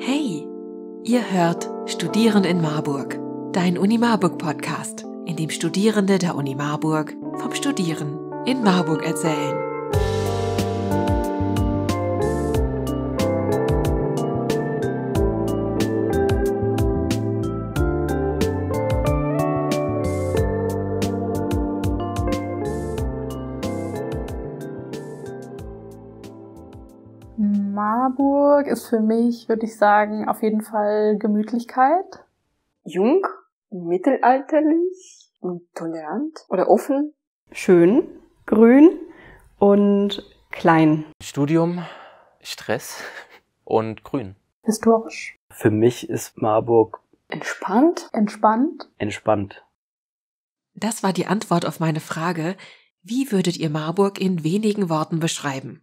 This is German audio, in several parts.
Hey, ihr hört Studieren in Marburg, dein Uni Marburg Podcast, in dem Studierende der Uni Marburg vom Studieren in Marburg erzählen. Marburg ist für mich, würde ich sagen, auf jeden Fall Gemütlichkeit. Jung, mittelalterlich und tolerant oder offen. Schön, grün und klein. Studium, Stress und grün. Historisch. Für mich ist Marburg Entspannt. entspannt. Das war die Antwort auf meine Frage, wie würdet ihr Marburg in wenigen Worten beschreiben?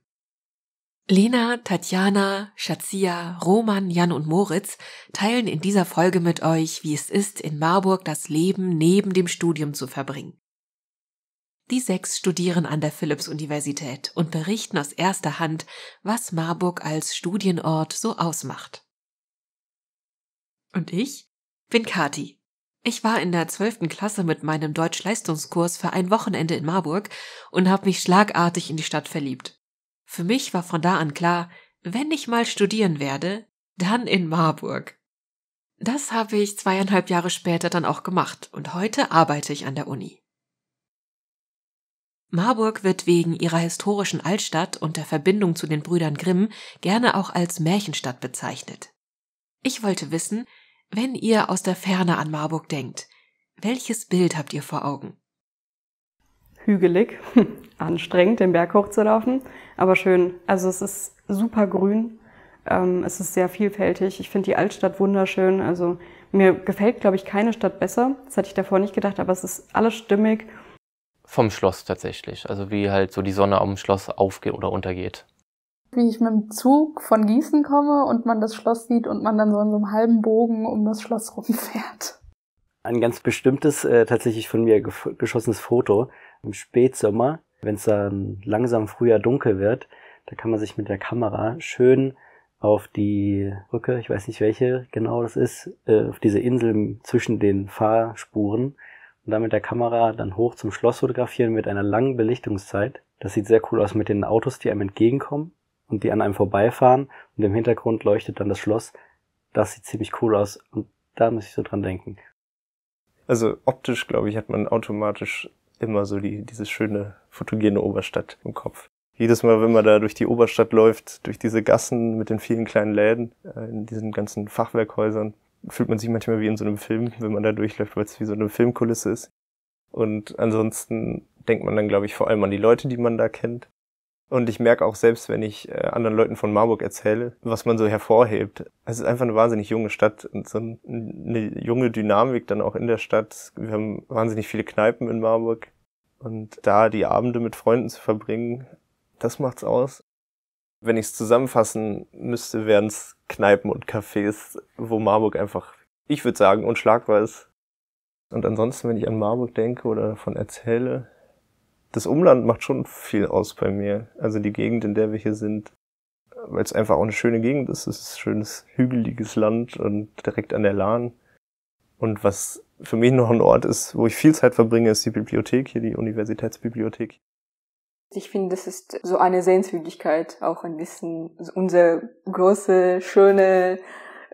Lena, Tatjana, Shazia, Roman, Jan und Moritz teilen in dieser Folge mit euch, wie es ist, in Marburg das Leben neben dem Studium zu verbringen. Die 6 studieren an der Philipps-Universität und berichten aus erster Hand, was Marburg als Studienort so ausmacht. Und ich bin Kati. Ich war in der 12. Klasse mit meinem Deutsch-Leistungskurs für ein Wochenende in Marburg und habe mich schlagartig in die Stadt verliebt. Für mich war von da an klar, wenn ich mal studieren werde, dann in Marburg. Das habe ich 2,5 Jahre später dann auch gemacht und heute arbeite ich an der Uni. Marburg wird wegen ihrer historischen Altstadt und der Verbindung zu den Brüdern Grimm gerne auch als Märchenstadt bezeichnet. Ich wollte wissen, wenn ihr aus der Ferne an Marburg denkt, welches Bild habt ihr vor Augen? Hügelig, anstrengend, den Berg hochzulaufen, aber schön. Also es ist super grün, es ist sehr vielfältig. Ich finde die Altstadt wunderschön. Also mir gefällt, glaube ich, keine Stadt besser. Das hatte ich davor nicht gedacht, aber es ist alles stimmig. Vom Schloss tatsächlich, also wie halt so die Sonne am Schloss aufgeht oder untergeht. Wie ich mit dem Zug von Gießen komme und man das Schloss sieht und man dann so in so einem halben Bogen um das Schloss rumfährt. Ein ganz bestimmtes, tatsächlich von mir geschossenes Foto im Spätsommer, wenn es dann langsam früher dunkel wird, da kann man sich mit der Kamera schön auf die Brücke, ich weiß nicht welche genau das ist, auf diese Insel zwischen den Fahrspuren und dann mit der Kamera dann hoch zum Schloss fotografieren mit einer langen Belichtungszeit. Das sieht sehr cool aus mit den Autos, die einem entgegenkommen und die an einem vorbeifahren und im Hintergrund leuchtet dann das Schloss. Das sieht ziemlich cool aus und da muss ich so dran denken. Also optisch, glaube ich, hat man automatisch immer so diese schöne, fotogene Oberstadt im Kopf. Jedes Mal, wenn man da durch die Oberstadt läuft, durch diese Gassen mit den vielen kleinen Läden, in diesen ganzen Fachwerkhäusern, fühlt man sich manchmal wie in so einem Film, wenn man da durchläuft, weil es wie so eine Filmkulisse ist. Und ansonsten denkt man dann, glaube ich, vor allem an die Leute, die man da kennt. Und ich merke auch selbst, wenn ich anderen Leuten von Marburg erzähle, was man so hervorhebt. Es ist einfach eine wahnsinnig junge Stadt und so eine junge Dynamik dann auch in der Stadt. Wir haben wahnsinnig viele Kneipen in Marburg. Und da die Abende mit Freunden zu verbringen, das macht's aus. Wenn ich es zusammenfassen müsste, wären es Kneipen und Cafés, wo Marburg einfach, ich würde sagen, unschlagbar ist. Und ansonsten, wenn ich an Marburg denke oder davon erzähle, das Umland macht schon viel aus bei mir. Also die Gegend, in der wir hier sind, weil es einfach auch eine schöne Gegend ist. Es ist ein schönes, hügeliges Land und direkt an der Lahn. Und was für mich noch ein Ort ist, wo ich viel Zeit verbringe, ist die Bibliothek hier, die Universitätsbibliothek. Ich finde, das ist so eine Sehenswürdigkeit, auch ein bisschen unsere große, schöne,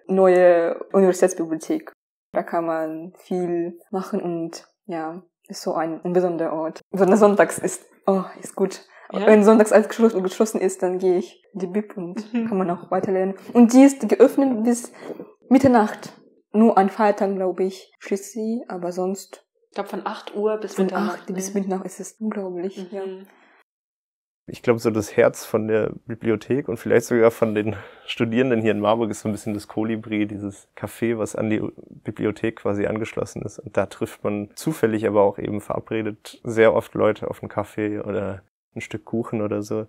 neue Universitätsbibliothek. Da kann man viel machen und ja, ist so ein besonderer Ort. Besonders sonntags ist gut. Ja? Wenn sonntags alles geschlossen ist, dann gehe ich in die Bib und kann man auch weiterlernen. Und die ist geöffnet bis Mitternacht. Nur an Feiertagen, glaube ich, schließt sie, aber sonst... Ich glaube von 8 Uhr bis von Mitternacht. 8 bis Mitternacht ist es unglaublich, ja. Ich glaube, so das Herz von der Bibliothek und vielleicht sogar von den Studierenden hier in Marburg ist so ein bisschen das Kolibri, dieses Café, was an die Bibliothek quasi angeschlossen ist. Und da trifft man zufällig, aber auch eben verabredet sehr oft Leute auf einen Kaffee oder ein Stück Kuchen oder so.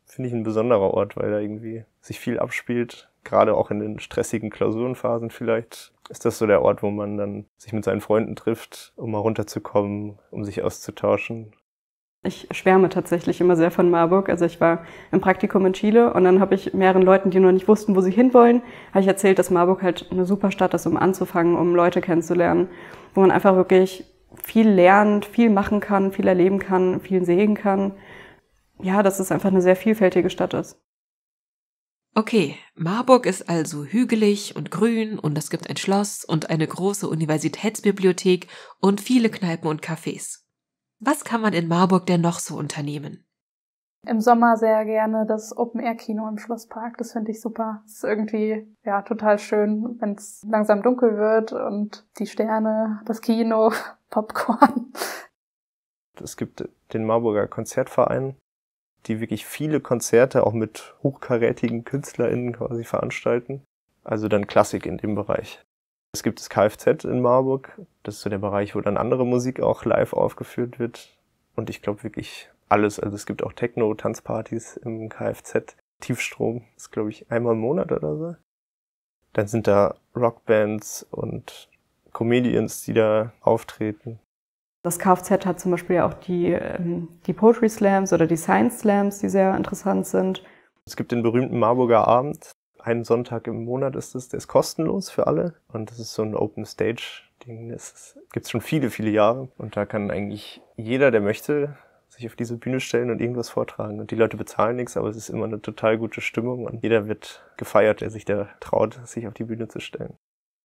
Finde ich ein besonderer Ort, weil da irgendwie sich viel abspielt. Gerade auch in den stressigen Klausurenphasen vielleicht ist das so der Ort, wo man dann sich mit seinen Freunden trifft, um mal runterzukommen, um sich auszutauschen. Ich schwärme tatsächlich immer sehr von Marburg. Also ich war im Praktikum in Chile und dann habe ich mehreren Leuten, die noch nicht wussten, wo sie hinwollen, habe ich erzählt, dass Marburg halt eine super Stadt ist, um anzufangen, um Leute kennenzulernen, wo man einfach wirklich viel lernt, viel machen kann, viel erleben kann, viel sehen kann. Ja, dass es einfach eine sehr vielfältige Stadt ist. Okay, Marburg ist also hügelig und grün und es gibt ein Schloss und eine große Universitätsbibliothek und viele Kneipen und Cafés. Was kann man in Marburg denn noch so unternehmen? Im Sommer sehr gerne das Open-Air-Kino im Schlosspark. Das finde ich super. Es ist irgendwie ja total schön, wenn es langsam dunkel wird und die Sterne, das Kino, Popcorn. Es gibt den Marburger Konzertverein, die wirklich viele Konzerte auch mit hochkarätigen KünstlerInnen quasi veranstalten. Also dann Klassik in dem Bereich. Es gibt das Kfz in Marburg. Das ist so der Bereich, wo dann andere Musik auch live aufgeführt wird. Und ich glaube wirklich alles. Also es gibt auch Techno, Tanzpartys im Kfz. Tiefstrom ist, glaube ich, einmal im Monat oder so. Dann sind da Rockbands und Comedians, die da auftreten. Das Kfz hat zum Beispiel auch die Poetry Slams oder die Science Slams, die sehr interessant sind. Es gibt den berühmten Marburger Abend. Einen Sonntag im Monat ist es, der ist kostenlos für alle. Und das ist so ein Open Stage Ding. Das gibt's schon viele, viele Jahre. Und da kann eigentlich jeder, der möchte, sich auf diese Bühne stellen und irgendwas vortragen. Und die Leute bezahlen nichts, aber es ist immer eine total gute Stimmung. Und jeder wird gefeiert, der sich da traut, sich auf die Bühne zu stellen.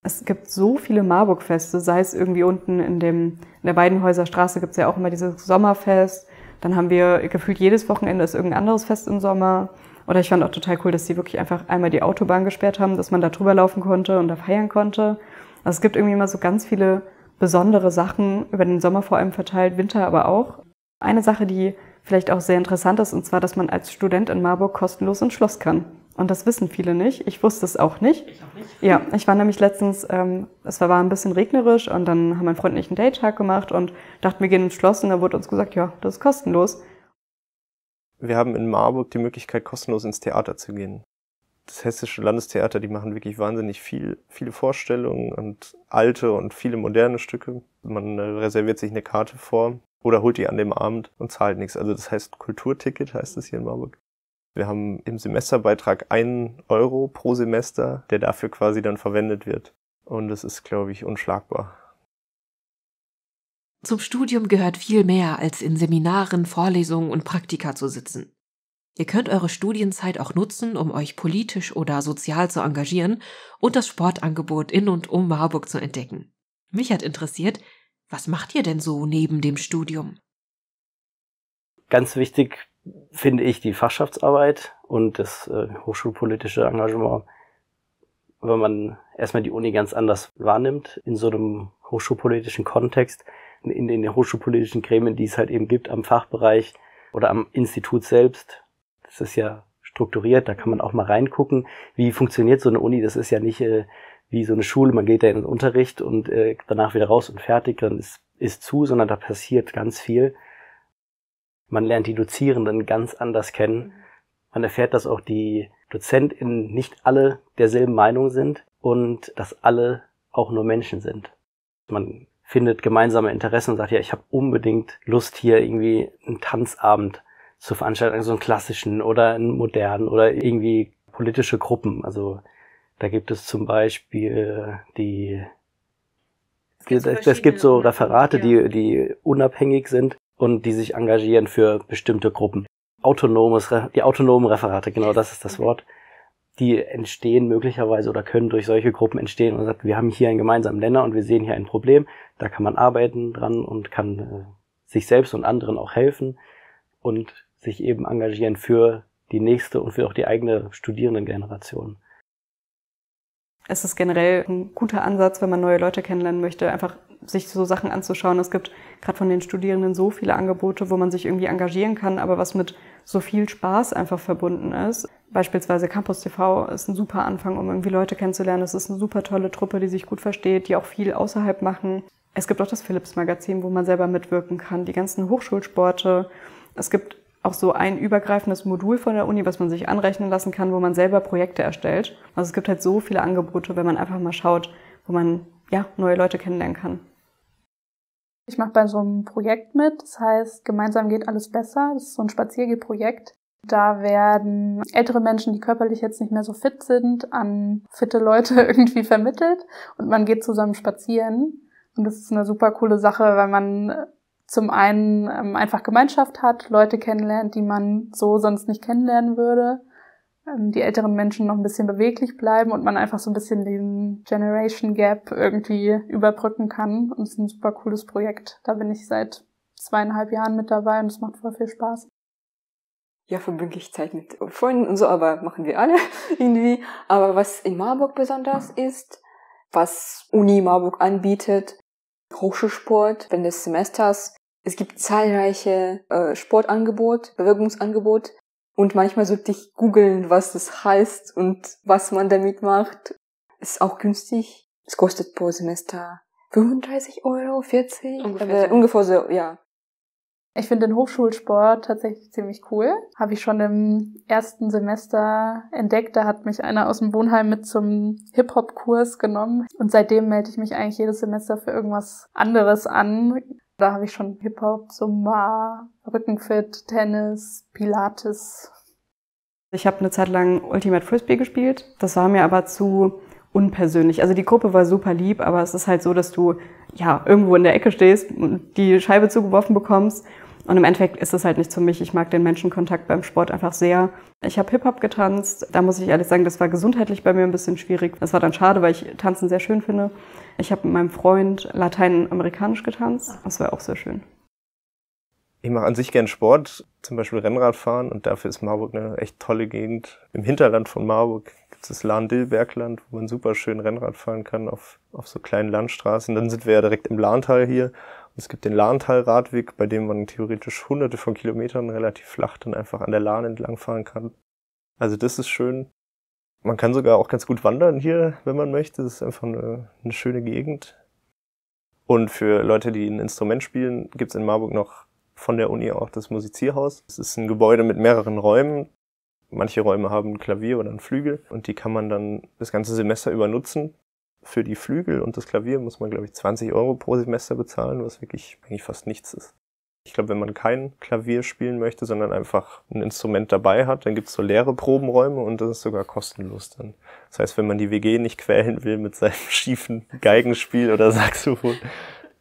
Es gibt so viele Marburg-Feste, sei es irgendwie unten in der Weidenhäuser Straße gibt es ja auch immer dieses Sommerfest. Dann haben wir gefühlt jedes Wochenende ist irgendein anderes Fest im Sommer. Oder ich fand auch total cool, dass die wirklich einfach einmal die Autobahn gesperrt haben, dass man da drüber laufen konnte und da feiern konnte. Also es gibt irgendwie immer so ganz viele besondere Sachen über den Sommer vor allem verteilt, Winter aber auch. Eine Sache, die vielleicht auch sehr interessant ist, und zwar, dass man als Student in Marburg kostenlos ins Schloss kann. Und das wissen viele nicht. Ich wusste es auch nicht. Ich auch nicht. Ja, ich war nämlich letztens, es war ein bisschen regnerisch und dann haben mein Freund und ich einen Date-Tag gemacht und dachten, wir gehen ins Schloss und da wurde uns gesagt, ja, das ist kostenlos. Wir haben in Marburg die Möglichkeit, kostenlos ins Theater zu gehen. Das Hessische Landestheater, die machen wirklich wahnsinnig viele Vorstellungen und alte und viele moderne Stücke. Man reserviert sich eine Karte vor oder holt die an dem Abend und zahlt nichts. Also das heißt Kulturticket, heißt es hier in Marburg. Wir haben im Semesterbeitrag 1 Euro pro Semester, der dafür quasi dann verwendet wird. Und das ist, glaube ich, unschlagbar. Zum Studium gehört viel mehr, als in Seminaren, Vorlesungen und Praktika zu sitzen. Ihr könnt eure Studienzeit auch nutzen, um euch politisch oder sozial zu engagieren und das Sportangebot in und um Marburg zu entdecken. Mich hat interessiert, was macht ihr denn so neben dem Studium? Ganz wichtig finde ich die Fachschaftsarbeit und das hochschulpolitische Engagement, wenn man erstmal die Uni ganz anders wahrnimmt in so einem hochschulpolitischen Kontext, in den hochschulpolitischen Gremien, die es halt eben gibt am Fachbereich oder am Institut selbst. Das ist ja strukturiert, da kann man auch mal reingucken, wie funktioniert so eine Uni. Das ist ja nicht wie so eine Schule, man geht da in den Unterricht und danach wieder raus und fertig, dann ist zu, sondern da passiert ganz viel. Man lernt die Dozierenden ganz anders kennen. Man erfährt, dass auch die DozentInnen nicht alle derselben Meinung sind und dass alle auch nur Menschen sind. Man findet gemeinsame Interessen und sagt, ja, ich habe unbedingt Lust, hier irgendwie einen Tanzabend zu veranstalten, also einen klassischen oder einen modernen oder irgendwie politische Gruppen. Also da gibt es zum Beispiel es gibt so Referate, die unabhängig sind und die sich engagieren für bestimmte Gruppen. Die autonomen Referate, genau, das ist das Wort. Die entstehen möglicherweise oder können durch solche Gruppen entstehen und sagt, wir haben hier einen gemeinsamen Nenner und wir sehen hier ein Problem, da kann man arbeiten dran und kann sich selbst und anderen auch helfen und sich eben engagieren für die nächste und für auch die eigene Studierendengeneration. Es ist generell ein guter Ansatz, wenn man neue Leute kennenlernen möchte, einfach sich so Sachen anzuschauen. Es gibt gerade von den Studierenden so viele Angebote, wo man sich irgendwie engagieren kann, aber was mit so viel Spaß einfach verbunden ist. Beispielsweise Campus TV ist ein super Anfang, um irgendwie Leute kennenzulernen. Es ist eine super tolle Truppe, die sich gut versteht, die auch viel außerhalb machen. Es gibt auch das Philips-Magazin, wo man selber mitwirken kann, die ganzen Hochschulsporte. Es gibt auch so ein übergreifendes Modul von der Uni, was man sich anrechnen lassen kann, wo man selber Projekte erstellt. Also es gibt halt so viele Angebote, wenn man einfach mal schaut, wo man ja neue Leute kennenlernen kann. Ich mache bei so einem Projekt mit, das heißt, gemeinsam geht alles besser. Das ist so ein Spaziergehprojekt. Da werden ältere Menschen, die körperlich jetzt nicht mehr so fit sind, an fitte Leute irgendwie vermittelt und man geht zusammen spazieren. Und das ist eine super coole Sache, weil man zum einen einfach Gemeinschaft hat, Leute kennenlernt, die man so sonst nicht kennenlernen würde. Die älteren Menschen noch ein bisschen beweglich bleiben und man einfach so ein bisschen den Generation Gap irgendwie überbrücken kann. Und es ist ein super cooles Projekt. Da bin ich seit 2,5 Jahren mit dabei und es macht voll viel Spaß. Ja, verbringe ich Zeit mit Freunden und so, aber machen wir alle irgendwie. Aber was in Marburg besonders ist, was Uni Marburg anbietet, Hochschulsport während des Semesters. Es gibt zahlreiche Sportangebot, Bewegungsangebot. Und manchmal sollte ich googeln, was das heißt und was man damit macht. Ist auch günstig. Es kostet pro Semester 35 Euro, 40? Ungefähr so, ja. Ich finde den Hochschulsport tatsächlich ziemlich cool. Habe ich schon im ersten Semester entdeckt. Da hat mich einer aus dem Wohnheim mit zum Hip-Hop-Kurs genommen. Und seitdem melde ich mich eigentlich jedes Semester für irgendwas anderes an. Da habe ich schon Hip-Hop, Zumba, Rückenfit, Tennis, Pilates. Ich habe eine Zeit lang Ultimate Frisbee gespielt. Das war mir aber zu unpersönlich. Also die Gruppe war super lieb, aber es ist halt so, dass du ja irgendwo in der Ecke stehst und die Scheibe zugeworfen bekommst. Und im Endeffekt ist es halt nicht für mich. Ich mag den Menschenkontakt beim Sport einfach sehr. Ich habe Hip-Hop getanzt. Da muss ich ehrlich sagen, das war gesundheitlich bei mir ein bisschen schwierig. Das war dann schade, weil ich Tanzen sehr schön finde. Ich habe mit meinem Freund lateinamerikanisch getanzt. Das war auch sehr schön. Ich mache an sich gern Sport, zum Beispiel Rennradfahren. Und dafür ist Marburg eine echt tolle Gegend. Im Hinterland von Marburg gibt es das Lahn-Dill-Bergland, wo man super schön Rennrad fahren kann auf so kleinen Landstraßen. Dann sind wir ja direkt im Lahntal hier. Es gibt den Lahntal-Radweg, bei dem man theoretisch hunderte von Kilometern relativ flach dann einfach an der Lahn entlang fahren kann. Also das ist schön. Man kann sogar auch ganz gut wandern hier, wenn man möchte. Das ist einfach eine schöne Gegend. Und für Leute, die ein Instrument spielen, gibt es in Marburg noch von der Uni auch das Musizierhaus. Es ist ein Gebäude mit mehreren Räumen. Manche Räume haben ein Klavier oder einen Flügel und die kann man dann das ganze Semester über nutzen. Für die Flügel und das Klavier muss man, glaube ich, 20 Euro pro Semester bezahlen, was wirklich eigentlich fast nichts ist. Ich glaube, wenn man kein Klavier spielen möchte, sondern einfach ein Instrument dabei hat, dann gibt es so leere Probenräume und das ist sogar kostenlos dann. Das heißt, wenn man die WG nicht quälen will mit seinem schiefen Geigenspiel oder Saxophon,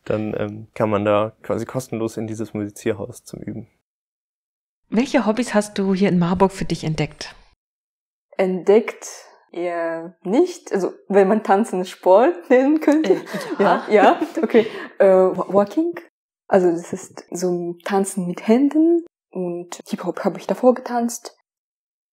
dann kann man da quasi kostenlos in dieses Musizierhaus zum Üben. Welche Hobbys hast du hier in Marburg für dich entdeckt? Entdeckt eher nicht. Also, wenn man Tanzen Sport nennen könnte. Ja, okay. Walking. Also, das ist so ein Tanzen mit Händen. Und Hip-Hop habe ich davor getanzt.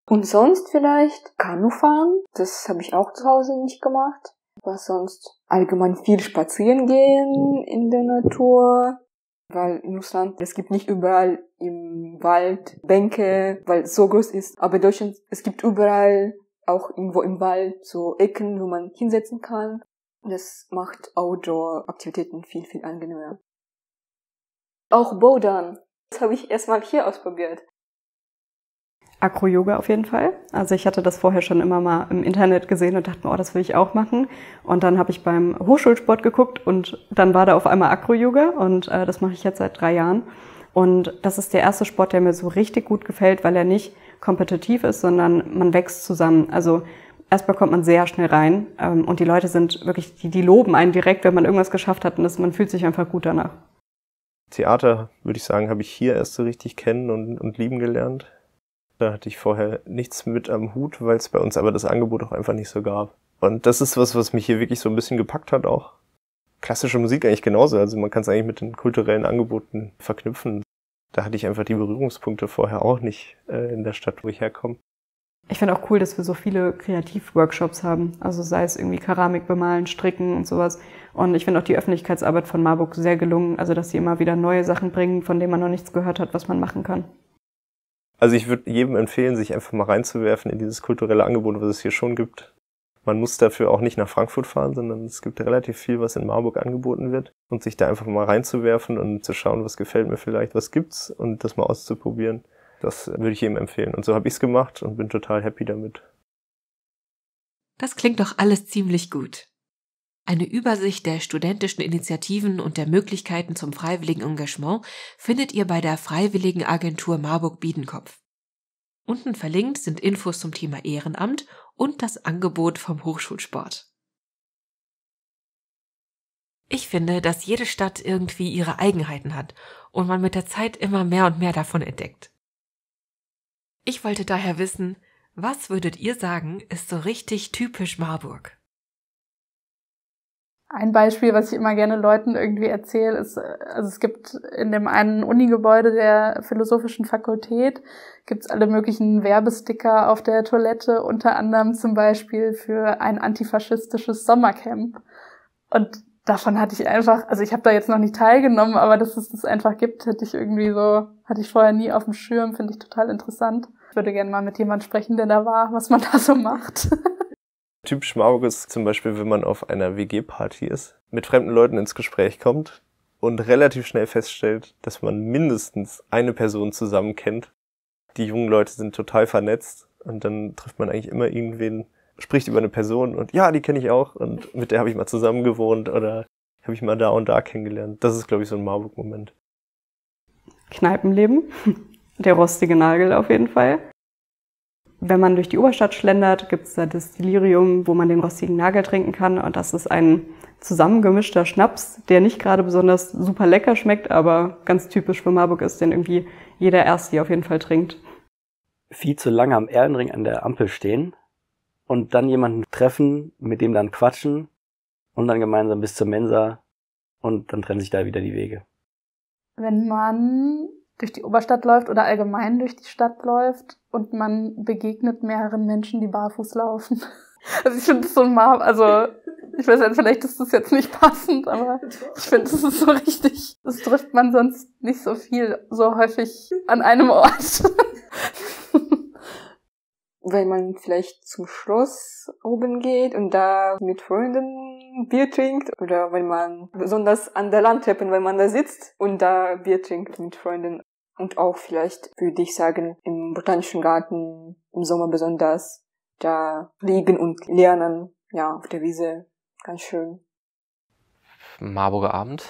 Und sonst vielleicht Kanufahren. Das habe ich auch zu Hause nicht gemacht. Was sonst? Allgemein viel spazieren gehen in der Natur. Weil in Russland, es gibt nicht überall im Wald Bänke, weil es so groß ist. Aber in Deutschland, es gibt überall auch irgendwo im Wald so Ecken, wo man hinsetzen kann. Das macht Outdoor-Aktivitäten viel, viel angenehmer. Auch Bouldern. Das habe ich erstmal hier ausprobiert. Acro-Yoga auf jeden Fall. Also ich hatte das vorher schon immer mal im Internet gesehen und dachte mir, oh, das will ich auch machen. Und dann habe ich beim Hochschulsport geguckt und dann war da auf einmal Acro-Yoga und das mache ich jetzt seit 3 Jahren. Und das ist der erste Sport, der mir so richtig gut gefällt, weil er nicht kompetitiv ist, sondern man wächst zusammen. Also erstmal kommt man sehr schnell rein und die Leute sind wirklich, die loben einen direkt, wenn man irgendwas geschafft hat und man fühlt sich einfach gut danach. Theater, würde ich sagen, habe ich hier erst so richtig kennen und lieben gelernt. Da hatte ich vorher nichts mit am Hut, weil es bei uns aber das Angebot auch einfach nicht so gab. Und das ist was mich hier wirklich so ein bisschen gepackt hat auch. Klassische Musik eigentlich genauso, also man kann es eigentlich mit den kulturellen Angeboten verknüpfen. Da hatte ich einfach die Berührungspunkte vorher auch nicht in der Stadt, wo ich herkomme. Ich finde auch cool, dass wir so viele Kreativworkshops haben. Also sei es irgendwie Keramik bemalen, Stricken und sowas. Und ich finde auch die Öffentlichkeitsarbeit von Marburg sehr gelungen. Also dass sie immer wieder neue Sachen bringen, von denen man noch nichts gehört hat, was man machen kann. Also ich würde jedem empfehlen, sich einfach mal reinzuwerfen in dieses kulturelle Angebot, was es hier schon gibt. Man muss dafür auch nicht nach Frankfurt fahren, sondern es gibt relativ viel, was in Marburg angeboten wird. Und sich da einfach mal reinzuwerfen und zu schauen, was gefällt mir vielleicht, was gibt's und das mal auszuprobieren. Das würde ich jedem empfehlen. Und so habe ich es gemacht und bin total happy damit. Das klingt doch alles ziemlich gut. Eine Übersicht der studentischen Initiativen und der Möglichkeiten zum freiwilligen Engagement findet ihr bei der Freiwilligenagentur Marburg-Biedenkopf. Unten verlinkt sind Infos zum Thema Ehrenamt und das Angebot vom Hochschulsport. Ich finde, dass jede Stadt irgendwie ihre Eigenheiten hat und man mit der Zeit immer mehr und mehr davon entdeckt. Ich wollte daher wissen, was würdet ihr sagen, ist so richtig typisch Marburg? Ein Beispiel, was ich immer gerne Leuten irgendwie erzähle, ist, also es gibt in dem einen Unigebäude der Philosophischen Fakultät, gibt's alle möglichen Werbesticker auf der Toilette, unter anderem zum Beispiel für ein antifaschistisches Sommercamp. Und davon hatte ich einfach, also ich habe da jetzt noch nicht teilgenommen, aber dass es das einfach gibt, hatte ich vorher nie auf dem Schirm, finde ich total interessant. Ich würde gerne mal mit jemandem sprechen, der da war, was man da so macht. Typisch Marburg ist zum Beispiel, wenn man auf einer WG-Party ist, mit fremden Leuten ins Gespräch kommt und relativ schnell feststellt, dass man mindestens eine Person zusammen kennt. Die jungen Leute sind total vernetzt und dann trifft man eigentlich immer irgendwen, spricht über eine Person und ja, die kenne ich auch und mit der habe ich mal zusammen gewohnt oder habe ich mal da und da kennengelernt. Das ist, glaube ich, so ein Marburg-Moment. Kneipenleben, der rostige Nagel auf jeden Fall. Wenn man durch die Oberstadt schlendert, gibt es da das Delirium, wo man den rostigen Nagel trinken kann. Und das ist ein zusammengemischter Schnaps, der nicht gerade besonders super lecker schmeckt, aber ganz typisch für Marburg ist, den irgendwie jeder Ersti auf jeden Fall trinkt. Viel zu lange am Erlenring an der Ampel stehen und dann jemanden treffen, mit dem dann quatschen und dann gemeinsam bis zur Mensa und dann trennen sich da wieder die Wege. Wenn man durch die Oberstadt läuft oder allgemein durch die Stadt läuft und man begegnet mehreren Menschen, die barfuß laufen. Also ich finde das so ich weiß nicht, vielleicht ist das jetzt nicht passend, aber ich finde, das ist so richtig, das trifft man sonst nicht so häufig an einem Ort. Wenn man vielleicht zum Schloss oben geht und da mit Freunden Bier trinkt oder wenn man besonders an der Landtreppe, wenn man da sitzt und da Bier trinkt mit Freunden. Und auch vielleicht, würde ich sagen, im Botanischen Garten, im Sommer besonders, da liegen und lernen, ja, auf der Wiese, ganz schön. Marburger Abend.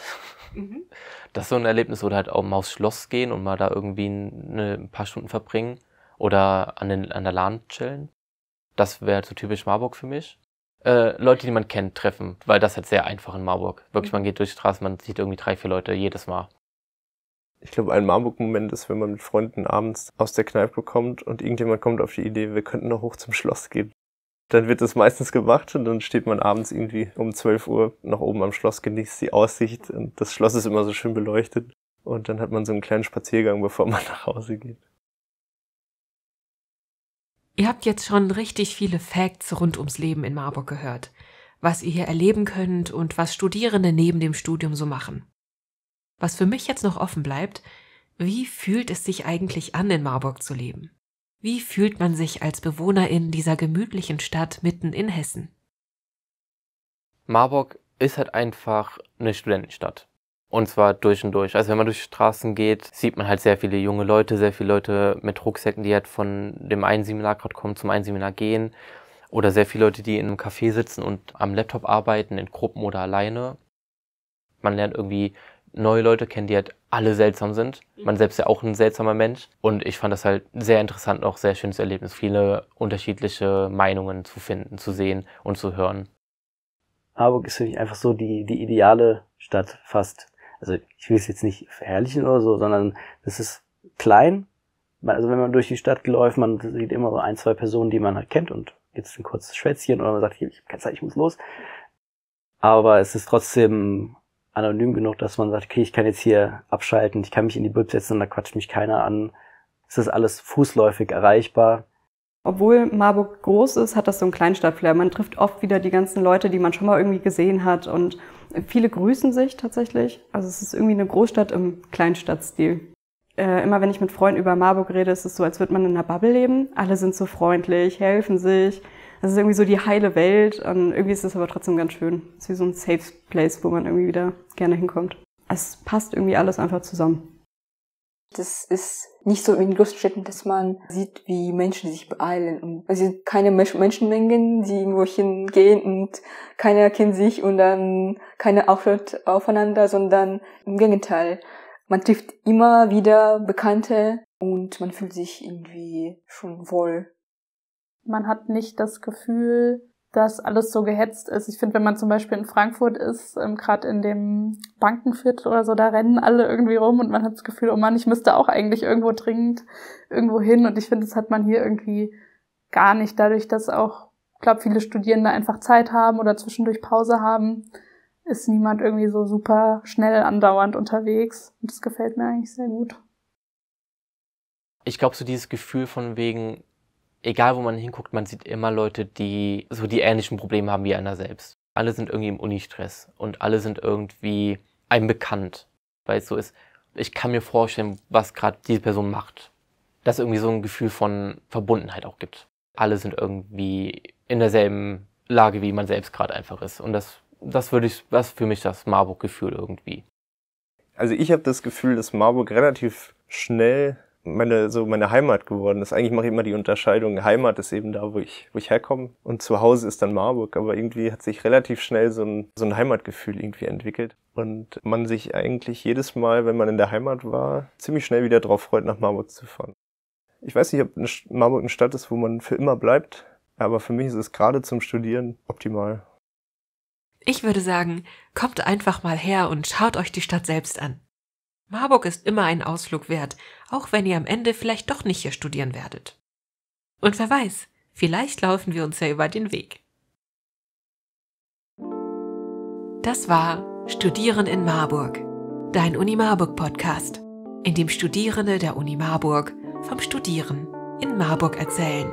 Das ist so ein Erlebnis, oder halt auch mal aufs Schloss gehen und mal da irgendwie ein paar Stunden verbringen oder an der Lahn chillen. Das wäre so typisch Marburg für mich. Leute, die man kennt, treffen, weil das ist halt sehr einfach in Marburg. Wirklich, man geht durch die Straße, man sieht irgendwie 3, 4 Leute jedes Mal. Ich glaube, ein Marburg-Moment ist, wenn man mit Freunden abends aus der Kneipe kommt und irgendjemand kommt auf die Idee, wir könnten noch hoch zum Schloss gehen. Dann wird das meistens gemacht und dann steht man abends irgendwie um 12 Uhr noch oben am Schloss, genießt die Aussicht und das Schloss ist immer so schön beleuchtet und dann hat man so einen kleinen Spaziergang, bevor man nach Hause geht. Ihr habt jetzt schon richtig viele Facts rund ums Leben in Marburg gehört, was ihr hier erleben könnt und was Studierende neben dem Studium so machen. Was für mich jetzt noch offen bleibt, wie fühlt es sich eigentlich an, in Marburg zu leben? Wie fühlt man sich als Bewohnerin dieser gemütlichen Stadt mitten in Hessen? Marburg ist halt einfach eine Studentenstadt. Und zwar durch und durch. Also wenn man durch die Straßen geht, sieht man halt sehr viele junge Leute, sehr viele Leute mit Rucksäcken, die halt von dem einen Seminar gerade kommen, zum einen Seminar gehen. Oder sehr viele Leute, die in einem Café sitzen und am Laptop arbeiten, in Gruppen oder alleine. Man lernt irgendwie neue Leute kennen, die halt alle seltsam sind. Man selbst ja auch ein seltsamer Mensch. Und ich fand das halt sehr interessant, auch sehr schönes Erlebnis, viele unterschiedliche Meinungen zu finden, zu sehen und zu hören. Marburg ist für mich einfach so die ideale Stadt fast. Also ich will es jetzt nicht verherrlichen oder so, sondern es ist klein. Also wenn man durch die Stadt läuft, man sieht immer so 1, 2 Personen, die man halt kennt und jetzt ein kurzes Schwätzchen oder man sagt, ich habe keine Zeit, ich muss los. Aber es ist trotzdem anonym genug, dass man sagt, okay, ich kann jetzt hier abschalten, ich kann mich in die Bib setzen und da quatscht mich keiner an. Es ist alles fußläufig erreichbar. Obwohl Marburg groß ist, hat das so einen Kleinstadtflair. Man trifft oft wieder die ganzen Leute, die man schon mal irgendwie gesehen hat und viele grüßen sich tatsächlich. Also es ist irgendwie eine Großstadt im Kleinstadtstil. Immer wenn ich mit Freunden über Marburg rede, ist es so, als würde man in einer Bubble leben. Alle sind so freundlich, helfen sich. Das ist irgendwie so die heile Welt und irgendwie ist es aber trotzdem ganz schön. Es ist wie so ein Safe Place, wo man irgendwie wieder gerne hinkommt. Es passt irgendwie alles einfach zusammen. Das ist nicht so in großen Städten, dass man sieht, wie Menschen sich beeilen. Und es sind keine Menschenmengen, die irgendwo hingehen und keiner kennt sich und dann keiner achtet aufeinander, sondern im Gegenteil. Man trifft immer wieder Bekannte und man fühlt sich irgendwie schon wohl. Man hat nicht das Gefühl, dass alles so gehetzt ist. Ich finde, wenn man zum Beispiel in Frankfurt ist, gerade in dem Bankenviertel oder so, da rennen alle irgendwie rum und man hat das Gefühl, oh Mann, ich müsste auch eigentlich irgendwo dringend irgendwo hin. Und ich finde, das hat man hier irgendwie gar nicht. Dadurch, dass auch, ich glaube, viele Studierende einfach Zeit haben oder zwischendurch Pause haben, ist niemand irgendwie so super schnell andauernd unterwegs. Und das gefällt mir eigentlich sehr gut. Ich glaube, so dieses Gefühl von wegen, egal wo man hinguckt, man sieht immer Leute, die so die ähnlichen Probleme haben wie einer selbst. Alle sind irgendwie im Unistress und alle sind irgendwie einem bekannt, weil es so ist, ich kann mir vorstellen, was gerade diese Person macht. Dass es irgendwie so ein Gefühl von Verbundenheit auch gibt. Alle sind irgendwie in derselben Lage, wie man selbst gerade einfach ist. Und das für mich das Marburg-Gefühl irgendwie. Also ich habe das Gefühl, dass Marburg relativ schnell meine Heimat geworden ist. Eigentlich mache ich immer die Unterscheidung, Heimat ist eben da, wo ich herkomme und zu Hause ist dann Marburg. Aber irgendwie hat sich relativ schnell so ein Heimatgefühl irgendwie entwickelt. Und man sich eigentlich jedes Mal, wenn man in der Heimat war, ziemlich schnell wieder drauf freut, nach Marburg zu fahren. Ich weiß nicht, ob Marburg eine Stadt ist, wo man für immer bleibt, aber für mich ist es gerade zum Studieren optimal. Ich würde sagen, kommt einfach mal her und schaut euch die Stadt selbst an. Marburg ist immer ein Ausflug wert, auch wenn ihr am Ende vielleicht doch nicht hier studieren werdet. Und wer weiß, vielleicht laufen wir uns ja über den Weg. Das war Studieren in Marburg, dein Uni Marburg Podcast, in dem Studierende der Uni Marburg vom Studieren in Marburg erzählen.